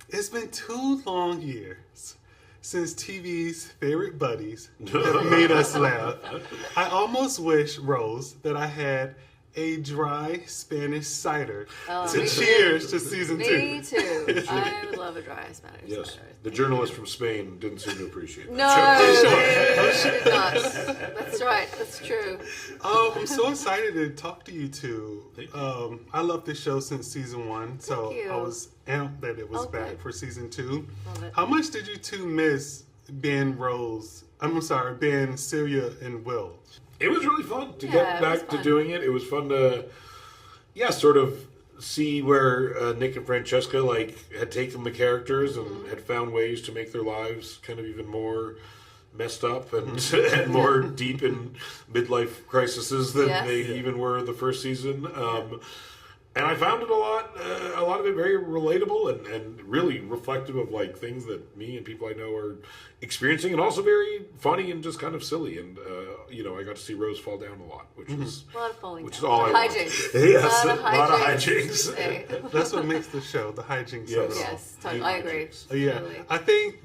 It's been 2 long years since TV's favorite buddies have made us laugh. I almost wish, Rose, that I had a dry Spanish cider to cheers to season 2. Me too. I would love a dry Spanish Yes, cider. the journalist from Spain didn't seem to appreciate it. No, she did not. That's right. That's true. I'm so excited to talk to you two. I love this show since season 1, so Thank you. I was amped that it was back good. for season 2. Love it. How much did you two miss Ben, Sylvia, and Will? It was really fun to Yeah, get it back was to fun. doing it. It was fun to, sort of see where Nick and Francesca had taken the characters and Mm-hmm. had found ways to make their lives kind of even more messed up and, and more deep in midlife crises than Yes. they even were the first season. And I found it a lot of it very relatable and really reflective of things that me and people I know are experiencing, and also very funny and just kind of silly. And I got to see Rose fall down a lot, which was A lot of falling which is down. all I want. Hijinks. Yes, a lot of hijinks. That's what makes the show, the hijinks of it all. Yes, totally. I agree. Yeah, Totally. I think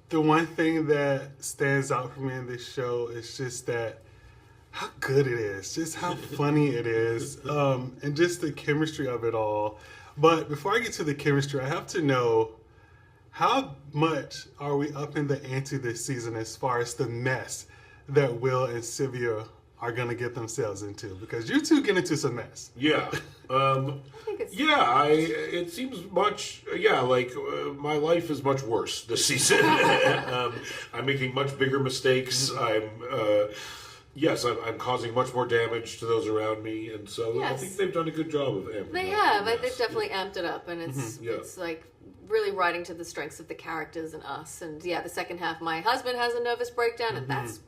the one thing that stands out for me in this show is just that how good it is, just how funny it is, and just the chemistry of it all. But before I get to the chemistry, I have to know, how much are we up in the ante this season as far as the mess that Will and Sylvia are going to get themselves into? Because you two get into some mess. Yeah. I think it's It seems much, my life is much worse this season. I'm making much bigger mistakes. I'm causing much more damage to those around me, and so I Yes. think they've done a good job of amping They up have. the They've mess. definitely amped it up, and Yeah. it's really writing to the strengths of the characters and us. And the second half, my husband has a nervous breakdown, and that's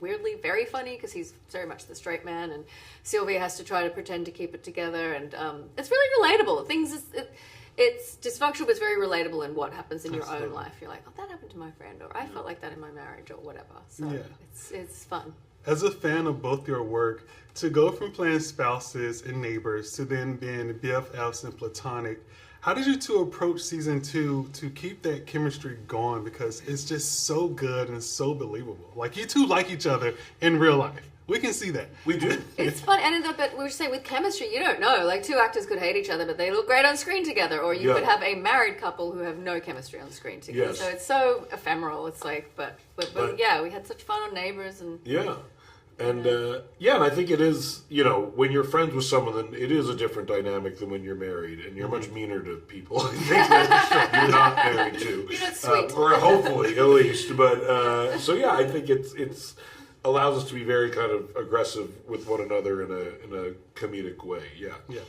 weirdly very funny because he's very much the straight man, and Sylvia has to try to pretend to keep it together, and it's really relatable. It's dysfunctional, but it's very relatable in what happens in your own life. You're like, oh, that happened to my friend, or I felt like that in my marriage, or whatever. So it's fun. As a fan of both your work, to go from playing spouses and neighbors to then being BFFs and Platonic, how did you two approach season 2 to keep that chemistry going? Because it's just so good and so believable. Like, you two like each other in real life. We can see that. We do. It's fun, but we were saying with chemistry, you don't know. Like, 2 actors could hate each other, but they look great on screen together. Or you could have a married couple who have no chemistry on screen together. Yes. So it's so ephemeral. It's like, but we had such fun on Neighbors, and Yeah. And and I think it is, when you're friends with someone, then it is a different dynamic than when you're married, and you're much meaner to people I think that you're not married to. You're not sweet. Or hopefully, at least. But I think it's allows us to be very kind of aggressive with one another in a comedic way. Yeah. Yeah.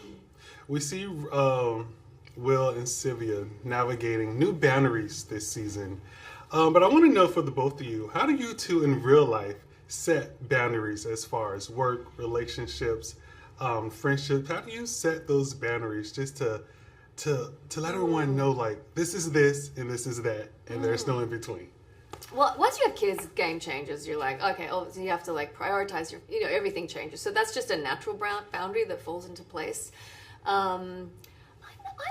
We see Will and Sylvia navigating new boundaries this season. But I want to know, for the both of you, how do you two in real life set boundaries as far as work, relationships, friendships? How do you set those boundaries just to let everyone know, this is this and this is that, and there's no in between? well, once you have kids, game changes. You're like, okay, so you have to prioritize your, everything changes. So that's just a natural boundary that falls into place. I'm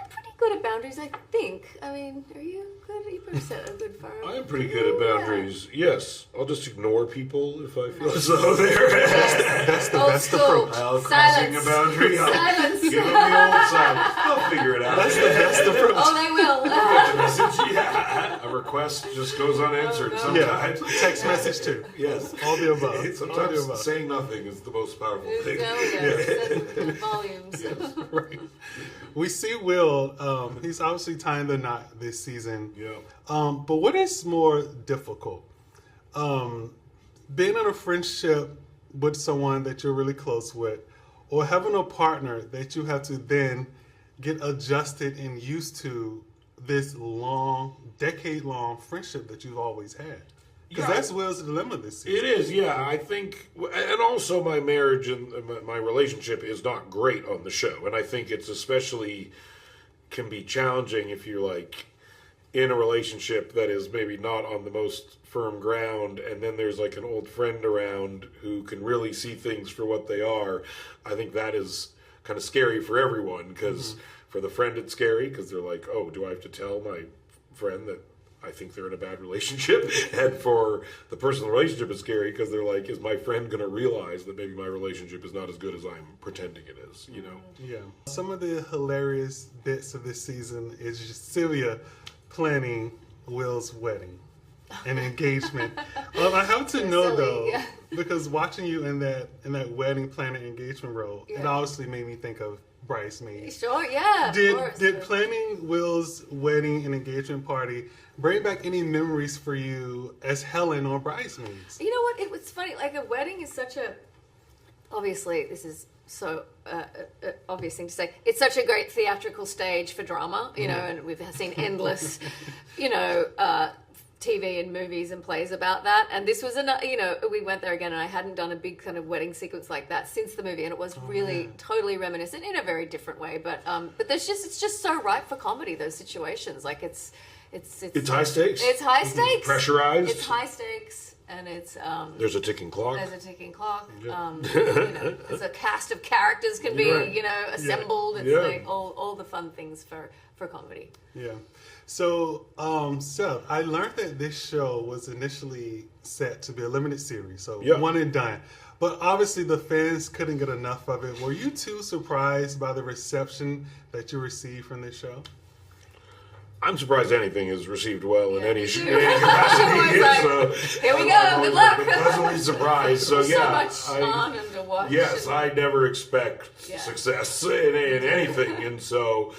pretty good at boundaries, I think. I mean, are you good? You better set a good boundary. I am pretty good at boundaries. Yes, I'll just ignore people if I feel as though they're That's the Old best school. approach. crossing a boundary. I'll Silence. give them the old silence. They'll figure it out. That's the best approach. Oh, they will. Get the message. Yeah. A request just goes unanswered Oh, no. Yeah, sometimes. text message too. Yes. All the above. All the Sometimes above. saying nothing is the most powerful thing. It's volumes. Yes. Right. We see Will, he's obviously tying the knot this season. Yeah. But what is more difficult? Being in a friendship with someone that you're really close with, or having a partner that you have to then get adjusted and used to this decade-long friendship that you've always had? Because that's Will's dilemma this season. It is, yeah. I think, and also my marriage and my relationship is not great on the show, and I think it's especially can be challenging if you're in a relationship that is maybe not on the most firm ground, and then there's an old friend around who can really see things for what they are. I think that is kind of scary for everyone because For the friend, it's scary because they're like, oh, do I have to tell my friend that I think they're in a bad relationship? And for the person in the relationship, it's scary because they're like, is my friend going to realize that maybe my relationship is not as good as I'm pretending it is, you know? Yeah. Some of the hilarious bits of this season is just Sylvia planning Will's wedding and engagement. I have to know silly, though, yeah. because watching you in that wedding planner engagement role, it obviously made me think of Bridesmaids. Sure, yeah. Of course. Did planning Will's wedding and engagement party bring back any memories for you as Helen on Bridesmaids? You know what? It was funny. Like, a wedding is such a... Obviously, this is so obvious thing to say. It's such a great theatrical stage for drama, you know, and we've seen endless, you know, TV and movies and plays about that. And this was, you know, we went there again, and I hadn't done a big kind of wedding sequence like that since the movie, and it was really totally reminiscent in a very different way. But it's just so right for comedy, those situations. Like, it's high stakes. It's high stakes. Pressurized. It's high stakes, and it's there's a ticking clock. There's a ticking clock. Yeah. You know, there's a cast of characters can be, you know, assembled. It's like all the fun things for comedy. Yeah. So, Seth, I learned that this show was initially set to be a limited series, so one and done. But obviously the fans couldn't get enough of it. Were you too surprised by the reception that you received from this show? I'm surprised anything is received well in any capacity. Here we go. Good luck. I've been pleasantly surprised. So so much fun and to watch. Yes, I never expect success in anything, and so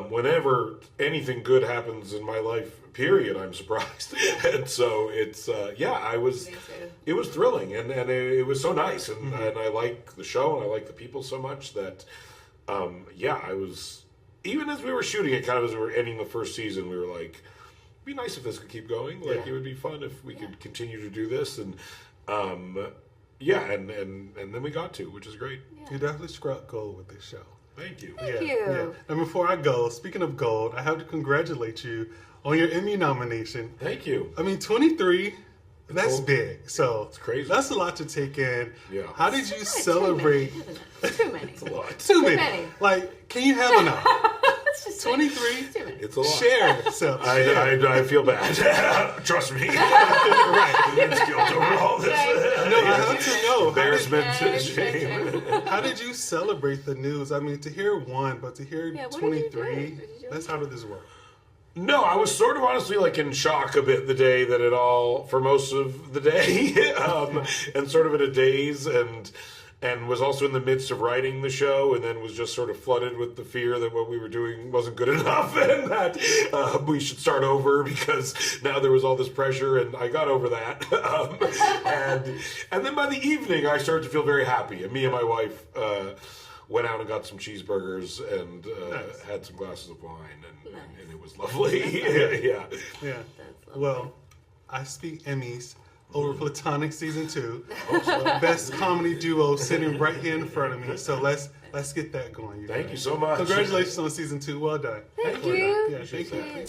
whenever anything good happens in my life, period, I'm surprised. And so it's it was thrilling, and it was so nice, and I like the show, and I like the people so much that I was. Even as we were shooting it, kind of as we were ending the first season, we were like, it'd be nice if this could keep going. Like, it would be fun if we could continue to do this. And, and then we got to, which is great. Yeah. You definitely struck gold with this show. Thank you. Thank you. Yeah. And before I go, speaking of gold, I have to congratulate you on your Emmy nomination. Thank you. I mean, 23... That's big. So it's crazy. That's a lot to take in. Yeah. How did you celebrate? Too many. It's a lot. Too many. Like, can you have enough? 23. It's a lot. Share. So I feel bad. Trust me. Right. Immense guilt over all this. No, I have to know. Embarrassment, shame. How did you celebrate the news? I mean, to hear one, but to hear 23. How did this work? No, I was sort of honestly like in shock a bit the day that it all, for most of the day, and sort of in a daze, and was also in the midst of writing the show, and then was just sort of flooded with the fear that what we were doing wasn't good enough, and that we should start over because now there was all this pressure, and I got over that. And then by the evening, I started to feel very happy, and me and my wife went out and got some cheeseburgers and had some glasses of wine, and it was lovely. Yeah. Well, I speak Emmys over Platonic season 2. Best comedy duo sitting right here in front of me. So let's get that going. Thank you so much. Congratulations on season 2. Well done. Thank you. Yeah, thank you.